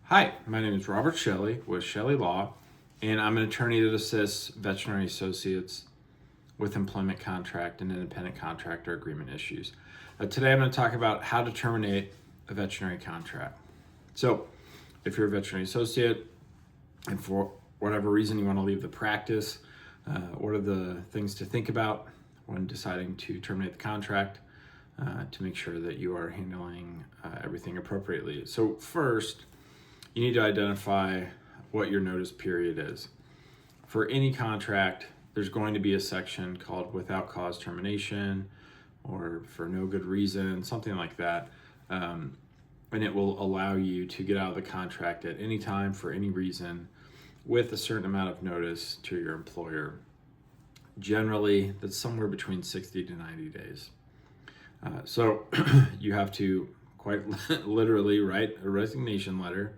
Hi, my name is Robert Chelle with Chelle Law, and I'm an attorney that assists veterinary associates with employment contract and independent contractor agreement issues. Today I'm going to talk about how to terminate a veterinary contract. So, if you're a veterinary associate and for whatever reason you want to leave the practice, what are the things to think about when deciding to terminate the contract to make sure that you are handling everything appropriately? So, first, you need to identify what your notice period is. For any contract, there's going to be a section called without cause termination or for no good reason, something like that. And it will allow you to get out of the contract at any time for any reason with a certain amount of notice to your employer. Generally, that's somewhere between 60 to 90 days. So you have to quite literally write a resignation letter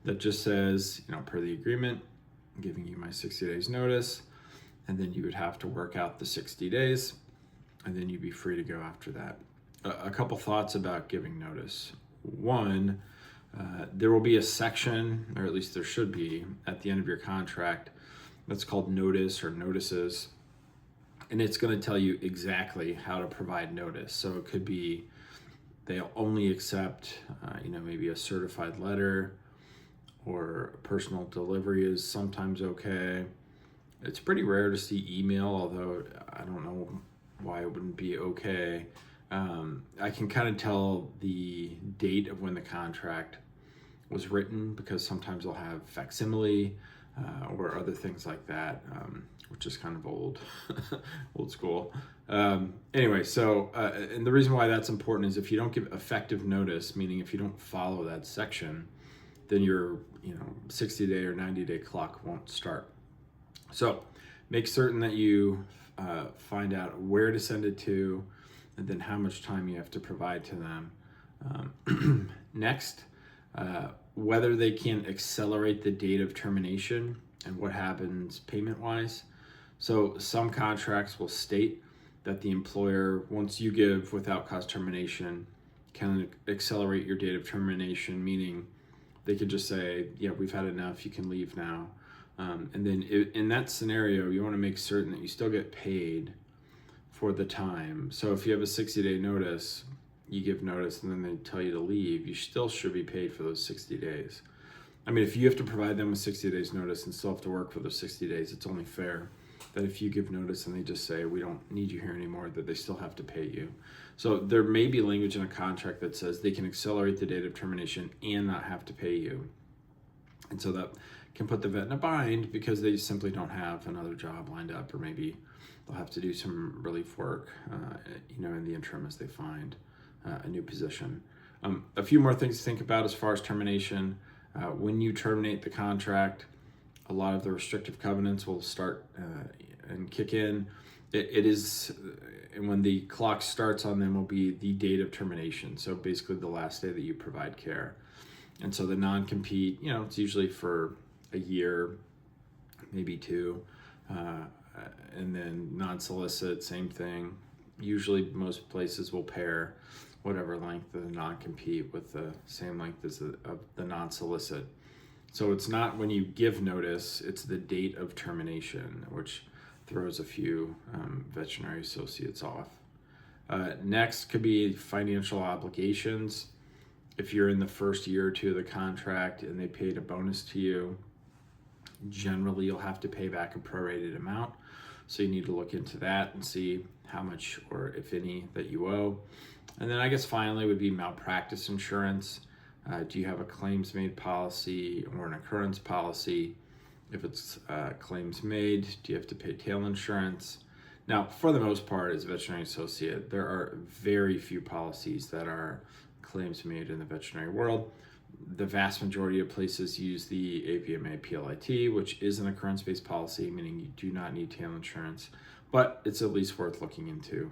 that just says, per the agreement, I'm giving you my 60 days notice, and then you would have to work out the 60 days, and then you'd be free to go after that. A couple thoughts about giving notice. One, there will be a section, or at least there should be, at the end of your contract that's called notice or notices, and it's going to tell you exactly how to provide notice. So it could be they'll only accept, maybe a certified letter, or personal delivery is sometimes okay. It's pretty rare to see email, although I don't know why it wouldn't be okay. I can kind of tell the date of when the contract was written because sometimes they'll have facsimile or other things like that, which is kind of old school. Anyway, so and the reason why that's important is if you don't give effective notice, meaning if you don't follow that section, then your 60-day or 90-day clock won't start. So make certain that you find out where to send it to and then how much time you have to provide to them. Next, whether they can accelerate the date of termination and what happens payment-wise. So some contracts will state that the employer, once you give without cause termination, can accelerate your date of termination, meaning they could just say, yeah, we've had enough, you can leave now. And then in that scenario, you want to make certain that you still get paid for the time. So if you have a 60-day notice, you give notice and then they tell you to leave, you still should be paid for those 60 days. I mean, if you have to provide them with 60 days notice and still have to work for those 60 days, it's only fair that if you give notice and they just say, we don't need you here anymore, that they still have to pay you. So there may be language in a contract that says they can accelerate the date of termination and not have to pay you. And so that can put the vet in a bind because they simply don't have another job lined up, or maybe they'll have to do some relief work, in the interim as they find a new position. A few more things to think about as far as termination. When you terminate the contract, a lot of the restrictive covenants will start and kick in. And when the clock starts on them will be the date of termination. So basically the last day that you provide care. And so the non-compete, it's usually for a year, maybe two. And then non-solicit, same thing. Usually most places will pair whatever length of the non-compete with the same length as the non-solicit. So it's not when you give notice, it's the date of termination, which throws a few veterinary associates off. Next could be financial obligations. If you're in the first year or two of the contract and they paid a bonus to you, generally you'll have to pay back a prorated amount. So you need to look into that and see how much, or if any, that you owe. And then I guess finally would be malpractice insurance. Do you have a claims made policy or an occurrence policy? If it's claims made, do you have to pay tail insurance? Now, for the most part, as a veterinary associate, there are very few policies that are claims made in the veterinary world. The vast majority of places use the AVMA PLIT, which is an occurrence-based policy, meaning you do not need tail insurance, but it's at least worth looking into.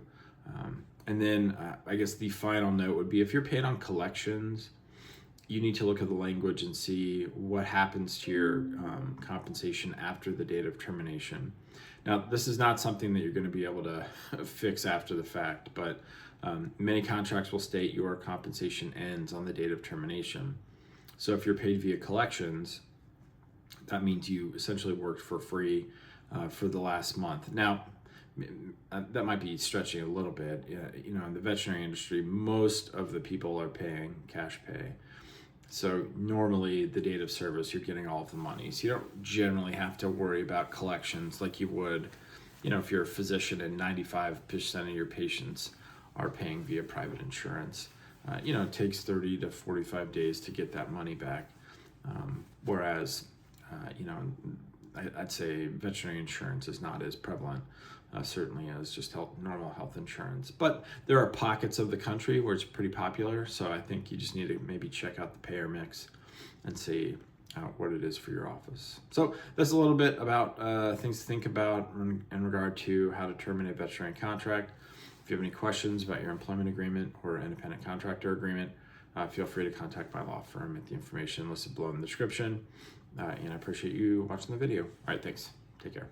And then I guess the final note would be if you're paid on collections, you need to look at the language and see what happens to your compensation after the date of termination. Now, this is not something that you're going to be able to fix after the fact, but many contracts will state your compensation ends on the date of termination. So if you're paid via collections, that means you essentially worked for free for the last month. Now, that might be stretching a little bit. You know, in the veterinary industry, most of the people are paying cash pay. So normally the date of service, you're getting all of the money. So you don't generally have to worry about collections like you would, you know, if you're a physician and 95% of your patients are paying via private insurance. You know, it takes 30 to 45 days to get that money back. Whereas, you know, I'd say veterinary insurance is not as prevalent, certainly as just normal health insurance. But there are pockets of the country where it's pretty popular, so I think you just need to maybe check out the payer mix and see what it is for your office. So that's a little bit about things to think about in regard to how to terminate a veterinary contract. If you have any questions about your employment agreement or independent contractor agreement, feel free to contact my law firm at the information listed below in the description. And I appreciate you watching the video. All right, thanks. Take care.